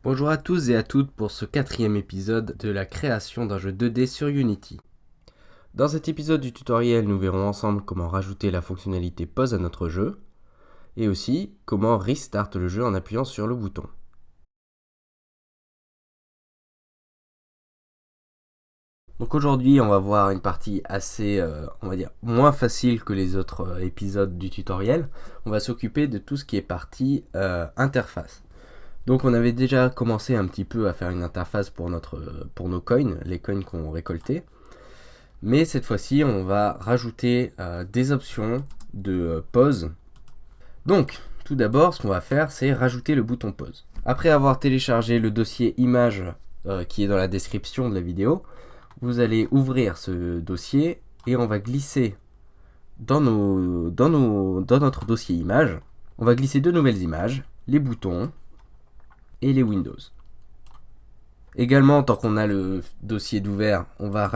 Bonjour à tous et à toutes pour ce 4e épisode de la création d'un jeu 2D sur Unity. Dans cet épisode du tutoriel, nous verrons ensemble comment rajouter la fonctionnalité pause à notre jeu, et aussi comment restart le jeu en appuyant sur le bouton. Donc aujourd'hui, on va voir une partie assez, on va dire, moins facile que les autres épisodes du tutoriel. On va s'occuper de tout ce qui est partie interface. Donc on avait déjà commencé un petit peu à faire une interface pour nos coins, les coins qu'on récoltait. Mais cette fois-ci, on va rajouter des options de pause. Donc, tout d'abord, ce qu'on va faire, c'est rajouter le bouton pause. Après avoir téléchargé le dossier image qui est dans la description de la vidéo, vous allez ouvrir ce dossier et on va glisser dans notre dossier image, on va glisser deux nouvelles images, les boutons et les Windows. Également, tant qu'on a le dossier d'ouvert, on va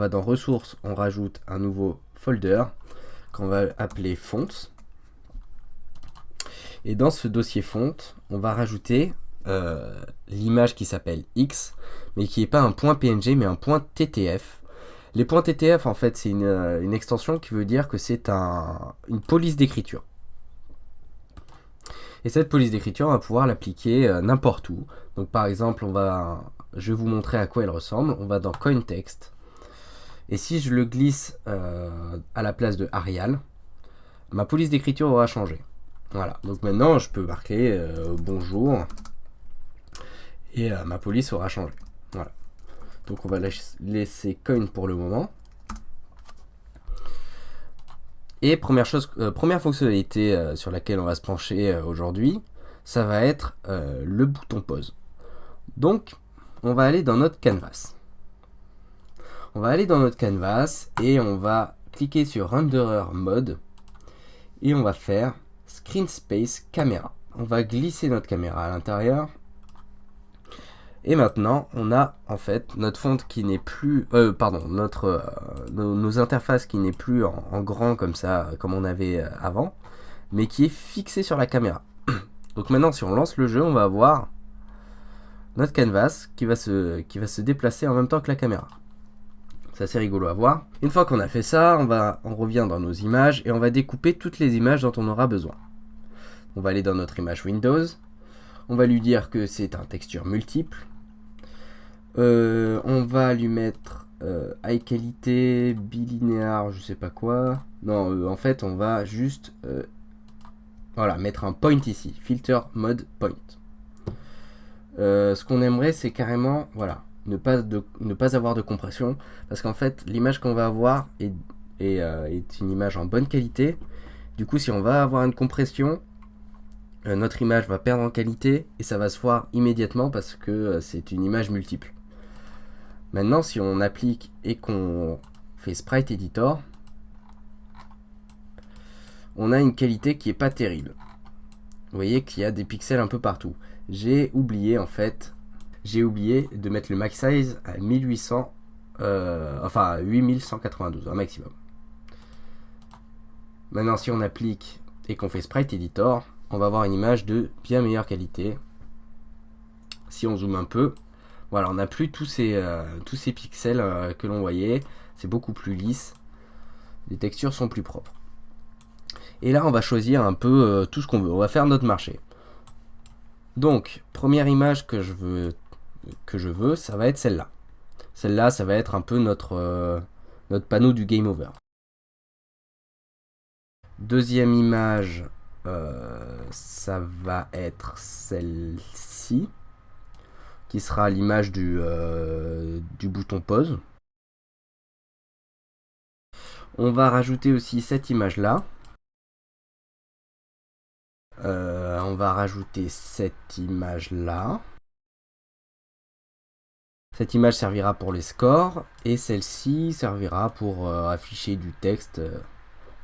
dans ressources, on rajoute un nouveau folder qu'on va appeler fonts. Et dans ce dossier font, on va rajouter l'image qui s'appelle X, mais qui n'est pas un point PNG, mais un point TTF. Les points TTF, en fait, c'est une extension qui veut dire que c'est une police d'écriture. Et cette police d'écriture, on va pouvoir l'appliquer n'importe où. Donc par exemple, je vais vous montrer à quoi elle ressemble. On va dans CoinText. Et si je le glisse à la place de Arial, ma police d'écriture aura changé. Voilà, donc maintenant je peux marquer bonjour et ma police aura changé. Voilà, donc on va laisser coin pour le moment. Et première fonctionnalité sur laquelle on va se pencher aujourd'hui, ça va être le bouton pause. Donc on va aller dans notre canvas. Et on va cliquer sur Renderer Mode et on va faire Screen Space Camera. On va glisser notre caméra à l'intérieur. Et maintenant, on a en fait notre font qui n'est plus... nos interfaces qui n'est plus en grand comme ça, comme on avait avant, mais qui est fixée sur la caméra. Donc maintenant, si on lance le jeu, on va avoir notre canvas qui va se déplacer en même temps que la caméra. C'est assez rigolo à voir. Une fois qu'on a fait ça, on revient dans nos images et on va découper toutes les images dont on aura besoin. On va aller dans notre image Windows. On va lui dire que c'est un texture multiple. On va lui mettre high qualité, bilinéaire, je sais pas quoi. Non, en fait, on va juste mettre un point ici. Filter mode point. Ce qu'on aimerait, c'est carrément, ne pas avoir de compression, parce qu'en fait l'image qu'on va avoir est une image en bonne qualité. Du coup, si on va avoir une compression, notre image va perdre en qualité et ça va se voir immédiatement parce que c'est une image multiple. Maintenant, si on applique et qu'on fait Sprite Editor, on a une qualité qui est pas terrible. Vous voyez qu'il y a des pixels un peu partout. J'ai oublié de mettre le max size à 8192, un maximum. Maintenant, si on applique et qu'on fait Sprite Editor, on va avoir une image de bien meilleure qualité. Si on zoome un peu, voilà, on n'a plus tous ces pixels que l'on voyait. C'est beaucoup plus lisse. Les textures sont plus propres. Et là, on va choisir un peu tout ce qu'on veut. On va faire notre marché. Donc, première image que je veux, ça va être celle-là. Celle-là, ça va être un peu notre panneau du Game Over. Deuxième image, ça va être celle-ci, qui sera l'image du bouton pause. On va rajouter aussi cette image-là. On va rajouter cette image-là. Cette image servira pour les scores et celle-ci servira pour afficher du texte.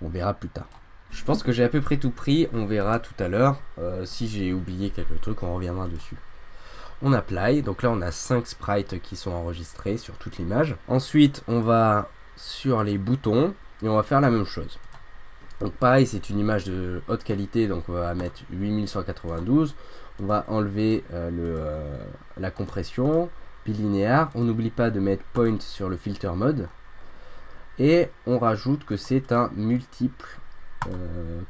On verra plus tard. Je pense que j'ai à peu près tout pris. On verra tout à l'heure. Si j'ai oublié quelques trucs, on reviendra dessus. On apply. Donc là, on a 5 sprites qui sont enregistrés sur toute l'image. Ensuite, on va sur les boutons et on va faire la même chose. Donc pareil, c'est une image de haute qualité, donc on va mettre 8192. On va enlever la compression, bilinéaire. On n'oublie pas de mettre point sur le filter mode. Et on rajoute que c'est un multiple, que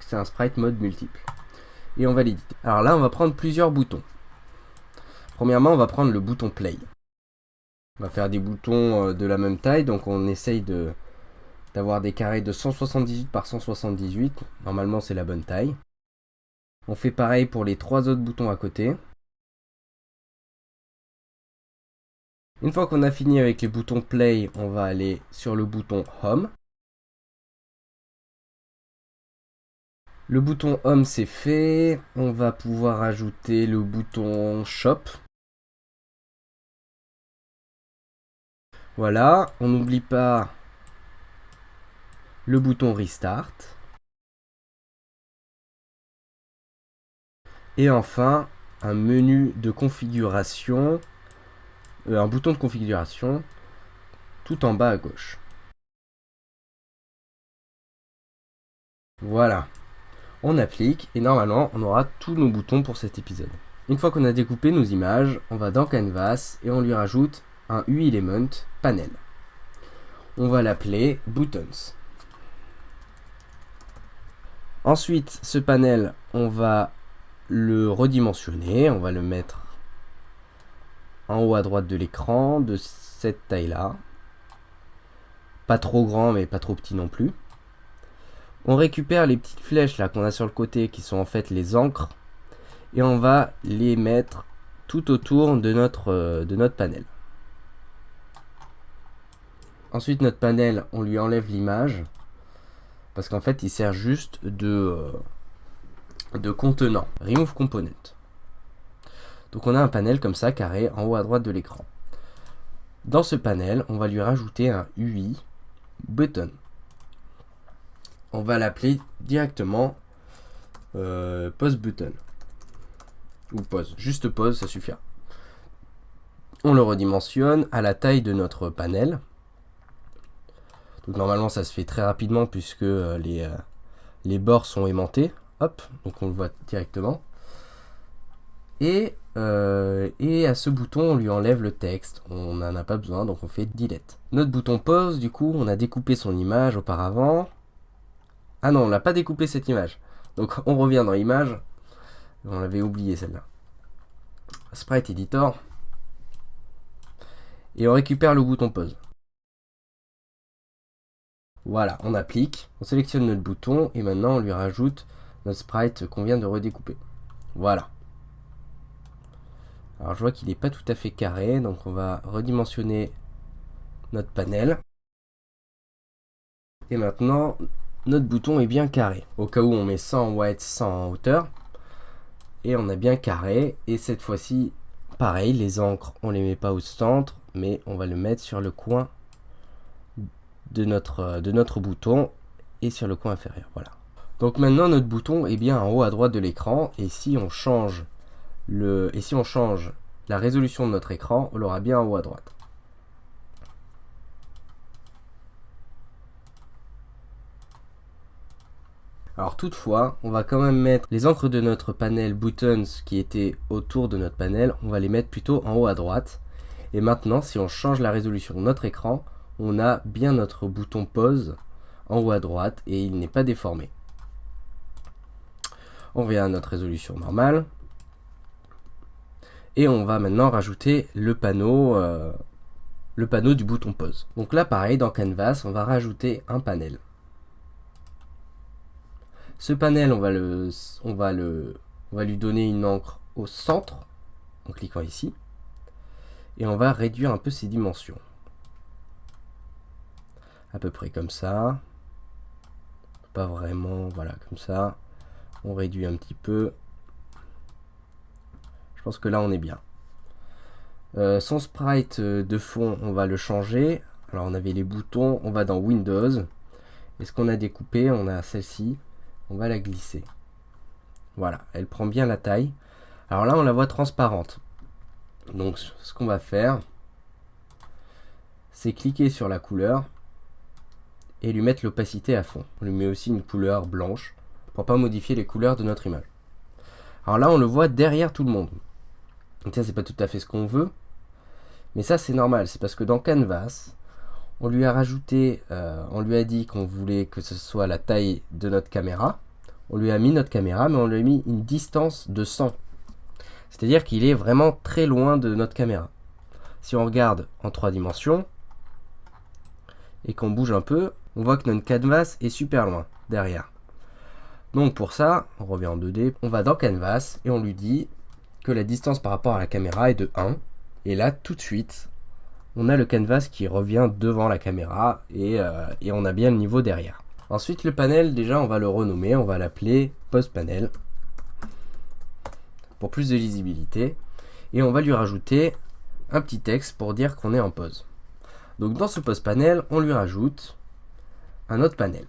c'est un sprite mode multiple. Et on va l'éditer. Alors là, on va prendre plusieurs boutons. Premièrement, on va prendre le bouton play. On va faire des boutons de la même taille, donc on essaye d'avoir des carrés de 178 par 178. Normalement, c'est la bonne taille. On fait pareil pour les 3 autres boutons à côté. Une fois qu'on a fini avec les boutons play, on va aller sur le bouton home. Le bouton home c'est fait. On va pouvoir ajouter le bouton shop. Voilà, on n'oublie pas le bouton restart. Et enfin, un menu de configuration, un bouton de configuration tout en bas à gauche. Voilà, on applique et normalement on aura tous nos boutons pour cet épisode. Une fois qu'on a découpé nos images, on va dans Canvas et on lui rajoute un UI element panel. On va l'appeler buttons. Ensuite, ce panel, on va le redimensionner, on va le mettre en haut à droite de l'écran de cette taille-là. Pas trop grand mais pas trop petit non plus. On récupère les petites flèches là qu'on a sur le côté qui sont en fait les encres et on va les mettre tout autour de notre panel. Ensuite notre panel, on lui enlève l'image parce qu'en fait il sert juste de contenant. Remove component. Donc on a un panel comme ça carré en haut à droite de l'écran. Dans ce panel, on va lui rajouter un UI button. On va l'appeler directement pause button. Ou pause. Juste pause, ça suffira. On le redimensionne à la taille de notre panel. Donc normalement ça se fait très rapidement puisque les bords sont aimantés. Hop, donc on le voit directement. Et à ce bouton, on lui enlève le texte. On n'en a pas besoin, donc on fait delete. Notre bouton pause, du coup, on a découpé son image auparavant. Ah non, on n'a pas découpé cette image. Donc on revient dans image. On l'avait oublié celle-là. Sprite Editor. Et on récupère le bouton pause. Voilà, on applique. On sélectionne notre bouton et maintenant on lui rajoute notre sprite qu'on vient de redécouper. Voilà. Alors je vois qu'il n'est pas tout à fait carré, donc on va redimensionner notre panel. Et maintenant, notre bouton est bien carré. Au cas où on met 100 en white, 100 en hauteur. Et on a bien carré. Et cette fois-ci, pareil, les encres, on les met pas au centre, mais on va le mettre sur le coin de notre bouton et sur le coin inférieur. Voilà. Donc maintenant, notre bouton est bien en haut à droite de l'écran. Et si on change la résolution de notre écran, on l'aura bien en haut à droite. Alors toutefois, on va quand même mettre les encres de notre panel buttons qui étaient autour de notre panel, on va les mettre plutôt en haut à droite. Et maintenant, si on change la résolution de notre écran, on a bien notre bouton pause en haut à droite et il n'est pas déformé. On revient à notre résolution normale. Et on va maintenant rajouter le panneau du bouton pause. Donc là, pareil, dans Canvas, on va rajouter un panel. Ce panel, on va lui donner une encre au centre, en cliquant ici. Et on va réduire un peu ses dimensions. À peu près comme ça. Pas vraiment, voilà, comme ça. On réduit un petit peu. Je pense que là, on est bien. Son sprite de fond, on va le changer. Alors, on avait les boutons, on va dans Windows. Et ce qu'on a découpé, on a celle-ci. On va la glisser. Voilà, elle prend bien la taille. Alors là, on la voit transparente. Donc, ce qu'on va faire, c'est cliquer sur la couleur et lui mettre l'opacité à fond. On lui met aussi une couleur blanche pour pas modifier les couleurs de notre image. Alors là, on le voit derrière tout le monde. Donc ça, c'est pas tout à fait ce qu'on veut, mais ça, c'est normal. C'est parce que dans Canvas, on lui a rajouté, on lui a dit qu'on voulait que ce soit la taille de notre caméra. On lui a mis notre caméra, mais on lui a mis une distance de 100. C'est-à-dire qu'il est vraiment très loin de notre caméra. Si on regarde en 3 dimensions et qu'on bouge un peu, on voit que notre canvas est super loin derrière. Donc pour ça, on revient en 2D, on va dans Canvas et on lui dit que la distance par rapport à la caméra est de 1. Et là, tout de suite, on a le canvas qui revient devant la caméra et on a bien le niveau derrière. Ensuite, le panel, déjà, on va le renommer, on va l'appeler Pose Panel pour plus de lisibilité. Et on va lui rajouter un petit texte pour dire qu'on est en pause. Donc dans ce Pose Panel, on lui rajoute un autre panel.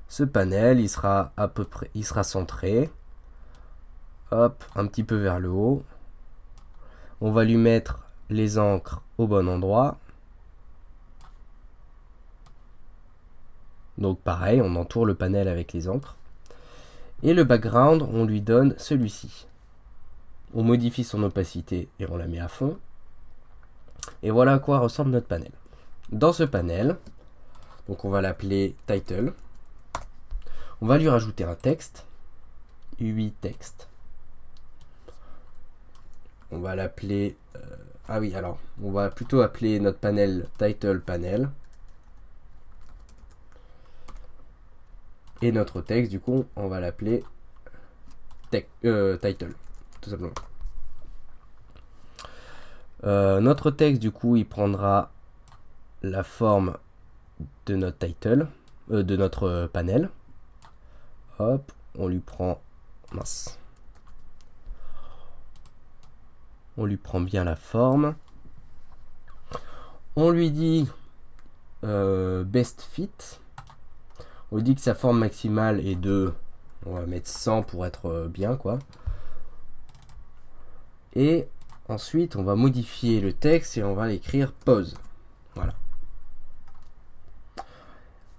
Ce panel, il sera à peu près, il sera centré. Hop, un petit peu vers le haut. On va lui mettre les encres au bon endroit. Donc pareil, on entoure le panel avec les encres. Et le background, on lui donne celui-ci. On modifie son opacité et on la met à fond. Et voilà à quoi ressemble notre panel. Dans ce panel, donc on va l'appeler Title. On va lui rajouter un texte, UI texte. On va l'appeler, on va plutôt appeler notre panel Title Panel. Et notre texte, du coup, on va l'appeler Title, tout simplement. Notre texte, du coup, il prendra la forme de notre title, de notre panel. Hop, on lui prend, on lui prend bien la forme. On lui dit best fit. On lui dit que sa forme maximale est de, on va mettre 100 pour être bien, quoi. Et ensuite, on va modifier le texte et on va l'écrire pause. Voilà.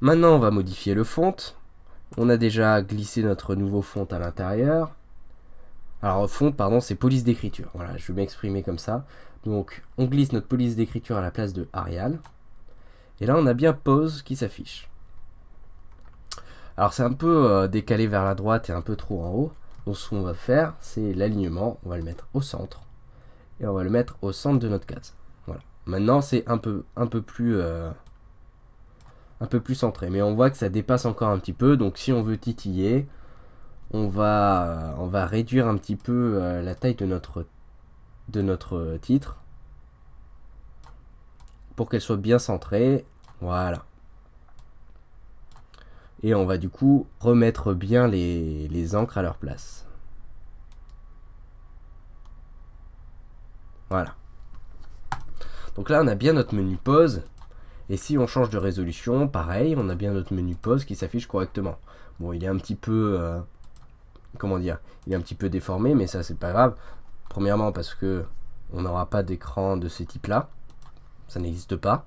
Maintenant, on va modifier le font. On a déjà glissé notre nouveau font à l'intérieur. Alors, font, pardon, c'est police d'écriture. Voilà, je vais m'exprimer comme ça. Donc, on glisse notre police d'écriture à la place de Arial. Et là, on a bien pause qui s'affiche. Alors, c'est un peu décalé vers la droite et un peu trop en haut. Donc, ce qu'on va faire, c'est l'alignement. On va le mettre au centre. Et on va le mettre au centre de notre case. Voilà. Maintenant, c'est un peu plus centré. Mais on voit que ça dépasse encore un petit peu. Donc, si on veut titiller, on va réduire un petit peu la taille de notre titre pour qu'elle soit bien centrée. Voilà. Et on va du coup remettre bien les encres à leur place. Voilà. Donc là, on a bien notre menu pause. Et si on change de résolution, pareil, on a bien notre menu pause qui s'affiche correctement. Bon, il est un petit peu... comment dire, il est un petit peu déformé, mais ça c'est pas grave. Premièrement parce que on n'aura pas d'écran de ce type là, ça n'existe pas.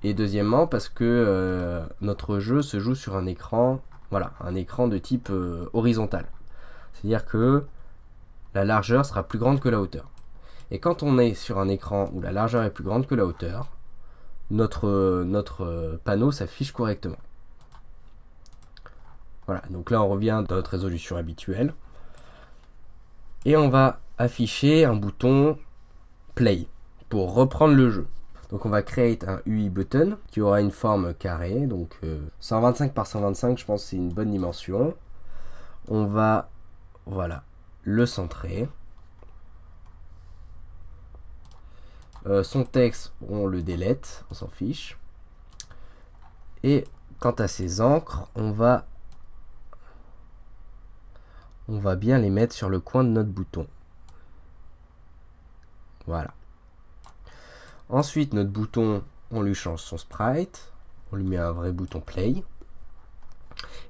Et deuxièmement parce que notre jeu se joue sur un écran, voilà, un écran de type horizontal. C'est-à-dire que la largeur sera plus grande que la hauteur. Et quand on est sur un écran où la largeur est plus grande que la hauteur, notre panneau s'affiche correctement. Voilà, donc là on revient dans notre résolution habituelle. Et on va afficher un bouton Play pour reprendre le jeu. Donc on va create un UI button qui aura une forme carrée. Donc 125 par 125, je pense que c'est une bonne dimension. On va, voilà, le centrer. Son texte, on le delete, on s'en fiche. Et quant à ses encres, on va bien les mettre sur le coin de notre bouton. Voilà. Ensuite, notre bouton, on lui change son sprite. On lui met un vrai bouton play. Et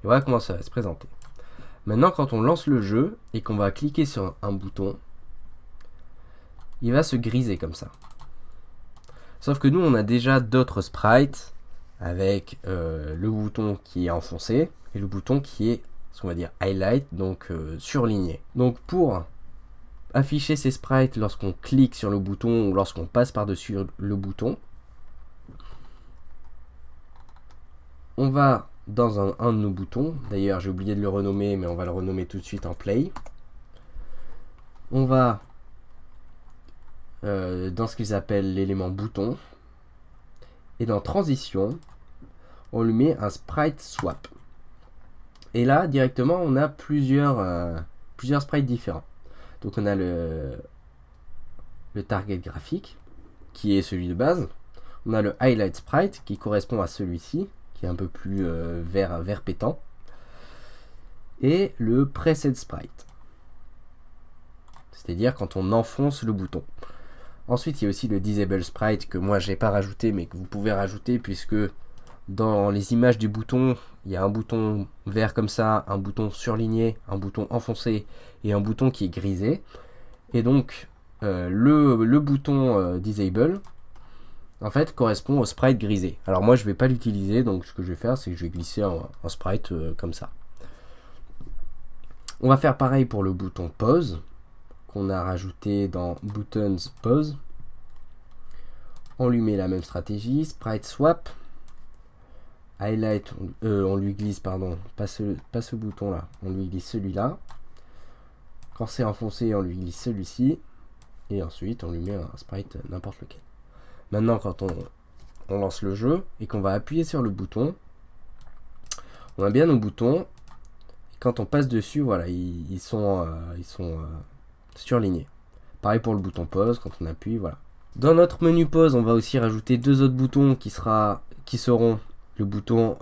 voilà comment ça va se présenter. Maintenant, quand on lance le jeu et qu'on va cliquer sur un bouton, il va se griser comme ça. Sauf que nous, on a déjà d'autres sprites avec le bouton qui est enfoncé et le bouton qui est, ce qu'on va dire, highlight, donc surligné. Donc pour afficher ces sprites lorsqu'on clique sur le bouton ou lorsqu'on passe par-dessus le bouton, on va dans un de nos boutons. D'ailleurs, j'ai oublié de le renommer, mais on va le renommer tout de suite en play. On va dans ce qu'ils appellent l'élément bouton. Et dans transition, on lui met un sprite swap. Et là, directement, on a plusieurs sprites différents. Donc on a le target graphique, qui est celui de base. On a le highlight sprite, qui correspond à celui-ci, qui est un peu plus vert pétant. Et le preset sprite. C'est-à-dire quand on enfonce le bouton. Ensuite, il y a aussi le disable sprite que moi j'ai pas rajouté, mais que vous pouvez rajouter puisque dans les images du bouton, il y a un bouton vert comme ça, un bouton surligné, un bouton enfoncé et un bouton qui est grisé. Et donc le bouton disable en fait correspond au sprite grisé. Alors moi je vais pas l'utiliser, donc ce que je vais faire c'est que je vais glisser un sprite comme ça. On va faire pareil pour le bouton pause qu'on a rajouté dans buttons pause. On lui met la même stratégie, sprite swap, highlight, on lui glisse, pardon, pas ce bouton là, on lui glisse celui-là. Quand c'est enfoncé, on lui glisse celui-ci, et ensuite on lui met un sprite n'importe lequel. Maintenant, quand on lance le jeu et qu'on va appuyer sur le bouton, on a bien nos boutons. Quand on passe dessus, voilà, ils sont surlignés. Pareil pour le bouton pause, quand on appuie, voilà. Dans notre menu pause, on va aussi rajouter deux autres boutons qui seront le bouton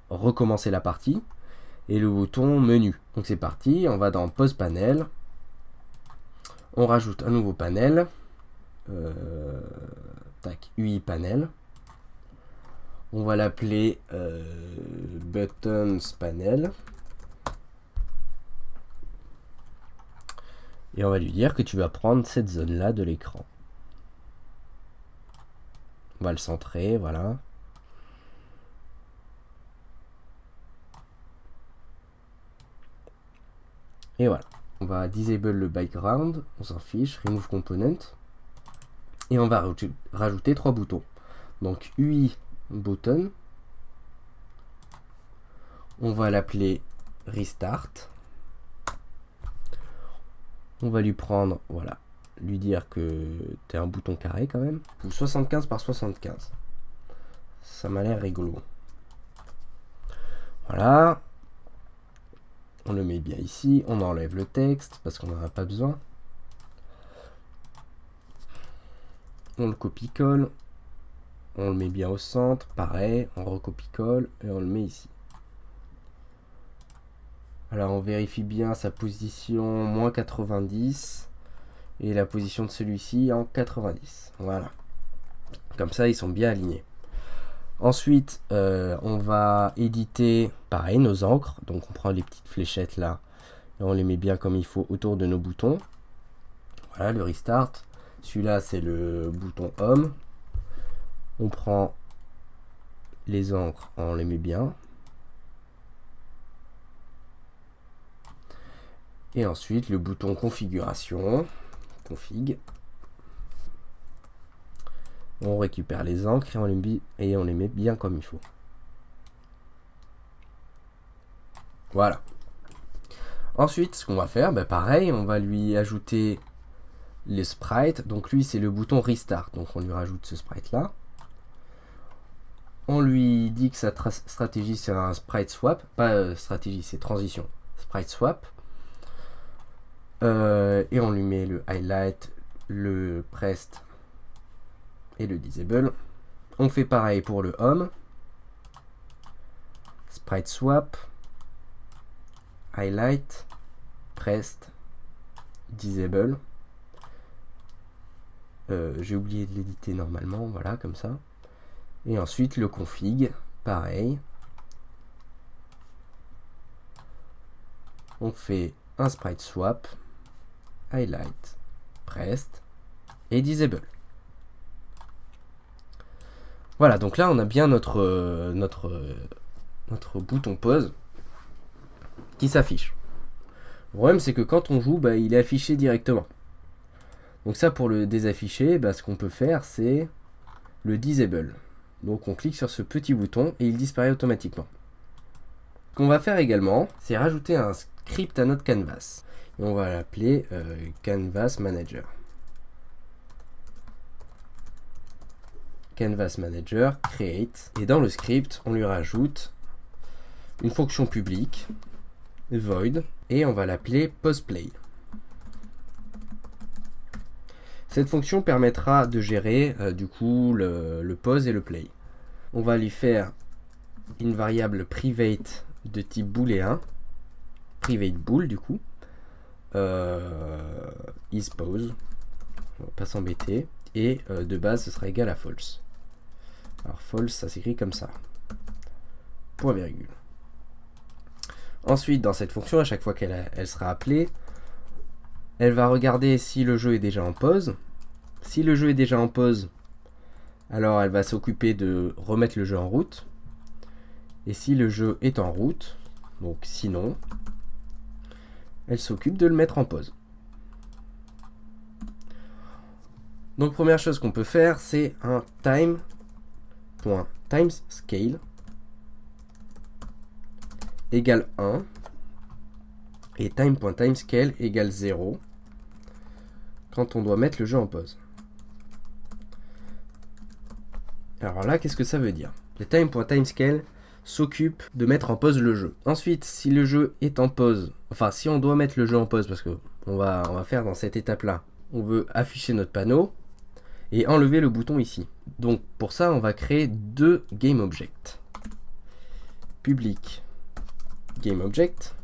recommencer la partie et le bouton menu. Donc c'est parti, on va dans pause panel, on rajoute un nouveau panel, UI panel, on va l'appeler buttons panel. Et on va lui dire que tu vas prendre cette zone-là de l'écran. On va le centrer, voilà. Et voilà. On va disable le background, on s'en fiche, remove component. Et on va rajouter trois boutons. Donc UI button. On va l'appeler restart. On va lui prendre, voilà, lui dire que tu as un bouton carré quand même. 75 par 75. Ça m'a l'air rigolo. Voilà. On le met bien ici. On enlève le texte parce qu'on n'en a pas besoin. On le copie-colle. On le met bien au centre. Pareil, on recopie-colle et on le met ici. Alors on vérifie bien sa position moins 90 et la position de celui-ci en 90. Voilà. Comme ça, ils sont bien alignés. Ensuite, on va éditer, pareil, nos encres. Donc on prend les petites fléchettes là et on les met bien comme il faut autour de nos boutons. Voilà, le restart. Celui-là, c'est le bouton home. On prend les encres, on les met bien. Et ensuite, le bouton configuration, config. On récupère les encres et on les met bien comme il faut. Voilà. Ensuite, ce qu'on va faire, pareil, on va lui ajouter les sprites. Donc lui, c'est le bouton restart. Donc on lui rajoute ce sprite-là. On lui dit que sa stratégie, c'est un sprite swap. Pas stratégie, c'est transition. Sprite swap. Et on lui met le highlight, le pressed et le disable. On fait pareil pour le home. Sprite swap, highlight, pressed, disable. J'ai oublié de l'éditer normalement, voilà, comme ça. Et ensuite le config, pareil. On fait un sprite swap, highlight, pressed, et disable. Voilà, donc là on a bien notre bouton pause qui s'affiche. Le problème c'est que quand on joue, il est affiché directement. Donc ça, pour le désafficher, ce qu'on peut faire, c'est le disable. Donc on clique sur ce petit bouton et il disparaît automatiquement. Ce qu'on va faire également, c'est rajouter un script à notre canvas. Et on va l'appeler Canvas Manager. Canvas Manager, create. Et dans le script, on lui rajoute une fonction publique, void, et on va l'appeler posePlay. Cette fonction permettra de gérer du coup le pause et le play. On va lui faire une variable private de type booléen, private bool du coup, isPause, on va pas s'embêter, et de base ce sera égal à false. Alors false, ça s'écrit comme ça, point virgule. Ensuite, dans cette fonction, à chaque fois qu'elle sera appelée, elle va regarder si le jeu est déjà en pause. Si le jeu est déjà en pause, alors elle va s'occuper de remettre le jeu en route. Et si le jeu est en route, donc sinon, elle s'occupe de le mettre en pause. Donc première chose qu'on peut faire, c'est un time.timescale égale 1 et time.timescale égale 0 quand on doit mettre le jeu en pause. Alors là, qu'est-ce que ça veut dire? Le time.timescale s'occupe de mettre en pause le jeu. Ensuite, si le jeu est en pause, enfin si on doit mettre le jeu en pause, parce que on va faire dans cette étape-là, on veut afficher notre panneau et enlever le bouton ici. Donc pour ça, on va créer deux GameObject. Public GameObject.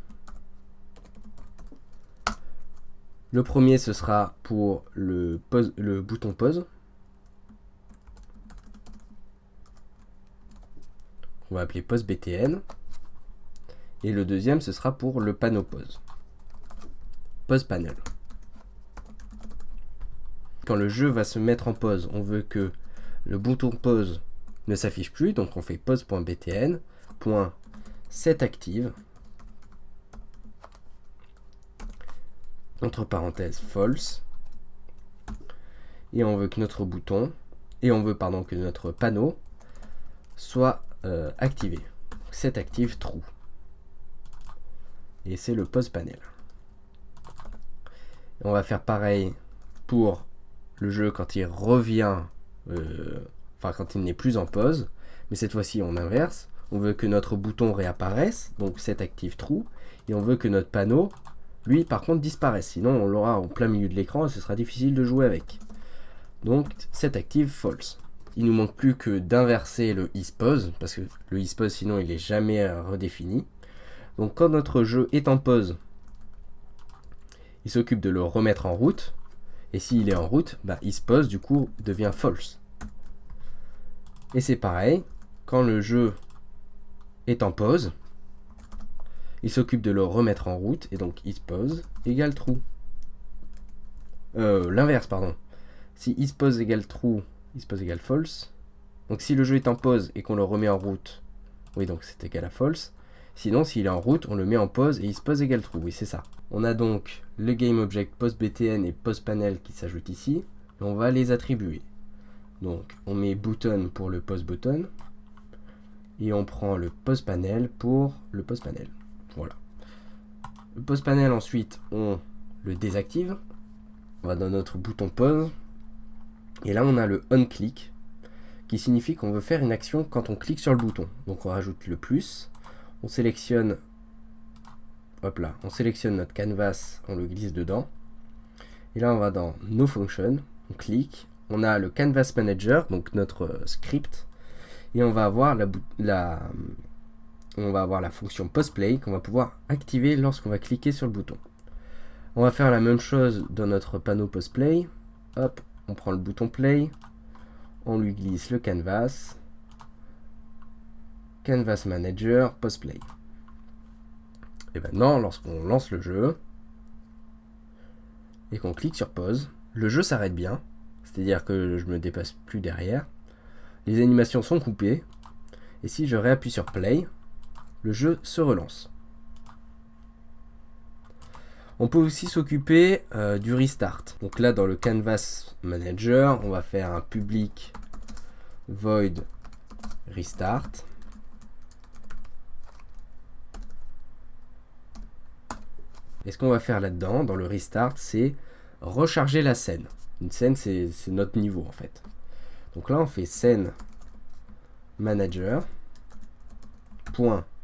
Le premier, ce sera pour le bouton pause. On va appeler poseBTN. Et le deuxième, ce sera pour le panneau pause. PausePanel. Quand le jeu va se mettre en pause, on veut que le bouton pause ne s'affiche plus. Donc on fait pause.btn, .setActive, entre parenthèses false. Et on veut que notre bouton, que notre panneau soit activé. SetActive true. Et c'est le PausePanel. On va faire pareil pour le jeu quand il revient, quand il n'est plus en pause, mais cette fois-ci on inverse. On veut que notre bouton réapparaisse, donc SetActive true, et on veut que notre panneau, lui, par contre, disparaisse. Sinon, on l'aura en plein milieu de l'écran et ce sera difficile de jouer avec. Donc, SetActive false. Il nous manque plus que d'inverser le isPause, parce que le isPause, sinon, il n'est jamais redéfini. Donc, quand notre jeu est en pause, il s'occupe de le remettre en route. Et s'il est en route, isPause, du coup, devient false. Et c'est pareil, quand le jeu est en pause, il s'occupe de le remettre en route, et donc isPause égale true. L'inverse, pardon. Si isPause égale true, isPause égale false. Donc si le jeu est en pause et qu'on le remet en route, oui, donc c'est égal à false. Sinon, s'il est en route, on le met en pause et isPause égale true. Oui, c'est ça. On a donc le GameObject poseBTN et posePanel qui s'ajoutent ici. Et on va les attribuer. Donc, on met button pour le poseButton. Et on prend le posePanel pour le posePanel. Voilà. Le posePanel, ensuite, on le désactive. On va dans notre bouton pause. Et là, on a le onClick, qui signifie qu'on veut faire une action quand on clique sur le bouton. Donc, on rajoute le plus. On sélectionne, on sélectionne notre canvas, on le glisse dedans. Et là, on va dans No Function, on clique. On a le Canvas Manager, donc notre script. Et on va avoir la fonction posePlay qu'on va pouvoir activer lorsqu'on va cliquer sur le bouton. On va faire la même chose dans notre panneau posePlay. Hop, on prend le bouton play, on lui glisse le canvas, Canvas Manager, posePlay. Et maintenant, lorsqu'on lance le jeu et qu'on clique sur pause, le jeu s'arrête bien c'est-à-dire que je me dépasse plus derrière. Les animations sont coupées, et si je réappuie sur play, le jeu se relance. On peut aussi s'occuper du restart. Donc là, dans le Canvas Manager, on va faire un public void restart. Et ce qu'on va faire là-dedans, dans le restart, c'est recharger la scène. Une scène, c'est notre niveau en fait. Donc là, on fait scène manager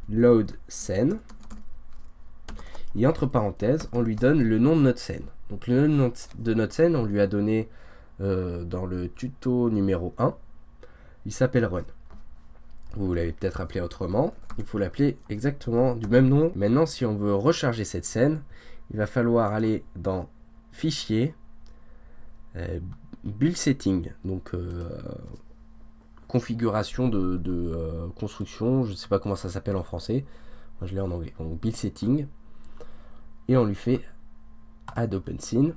.load scène. Et entre parenthèses, on lui donne le nom de notre scène. Donc le nom de notre scène, on lui a donné dans le tuto numéro 1. Il s'appelle Run. Vous l'avez peut-être appelé autrement. Il faut l'appeler exactement du même nom. Maintenant, si on veut recharger cette scène, il va falloir aller dans Fichier, Build Setting. Donc configuration de construction. Je ne sais pas comment ça s'appelle en français. Moi, je l'ai en anglais. Donc Build Setting. Et on lui fait Add Open Scene.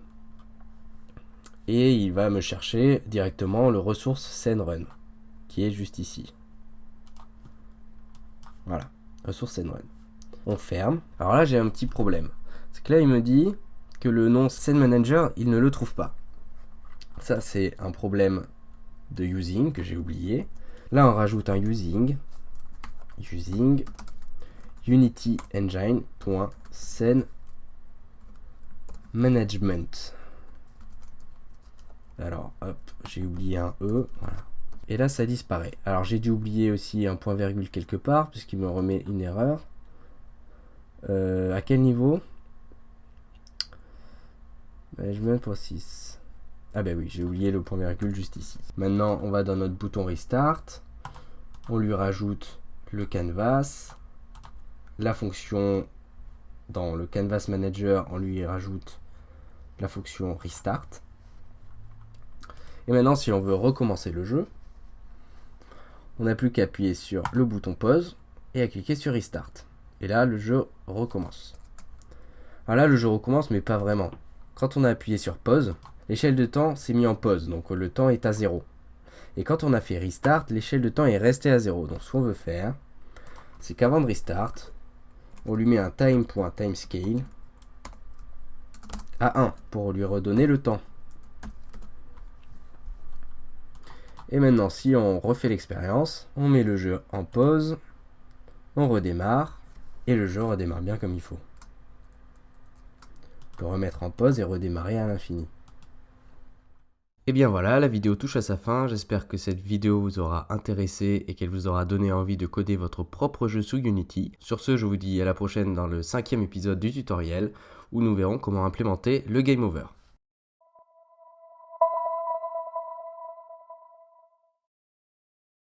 Et il va me chercher directement le ressource scene run, qui est juste ici. Voilà, ressource scene run. On ferme. Alors là, j'ai un petit problème. C'est que là, il me dit que le nom scene manager, il ne le trouve pas. Ça, c'est un problème de using que j'ai oublié. Là, on rajoute un using Unity Engine.scene management. Alors, hop, j'ai oublié un E, voilà. Et là, ça disparaît. Alors, j'ai dû oublier aussi un point virgule quelque part, puisqu'il me remet une erreur. À quel niveau? Management pour 6. Ah ben oui, j'ai oublié le point virgule juste ici. Maintenant, on va dans notre bouton Restart. On lui rajoute le canvas. La fonction, dans le Canvas Manager, on lui rajoute la fonction Restart. Et maintenant, si on veut recommencer le jeu, on n'a plus qu'à appuyer sur le bouton pause et à cliquer sur Restart. Et là, le jeu recommence. Alors là, le jeu recommence, mais pas vraiment. Quand on a appuyé sur pause, l'échelle de temps s'est mise en pause, donc le temps est à 0. Et quand on a fait Restart, l'échelle de temps est restée à 0. Donc ce qu'on veut faire, c'est qu'avant de Restart, on lui met un time.timescale à 1 pour lui redonner le temps. Et maintenant, si on refait l'expérience, on met le jeu en pause, on redémarre, et le jeu redémarre bien comme il faut. On peut remettre en pause et redémarrer à l'infini. Et bien voilà, la vidéo touche à sa fin. J'espère que cette vidéo vous aura intéressé et qu'elle vous aura donné envie de coder votre propre jeu sous Unity. Sur ce, je vous dis à la prochaine dans le 5e épisode du tutoriel où nous verrons comment implémenter le Game Over.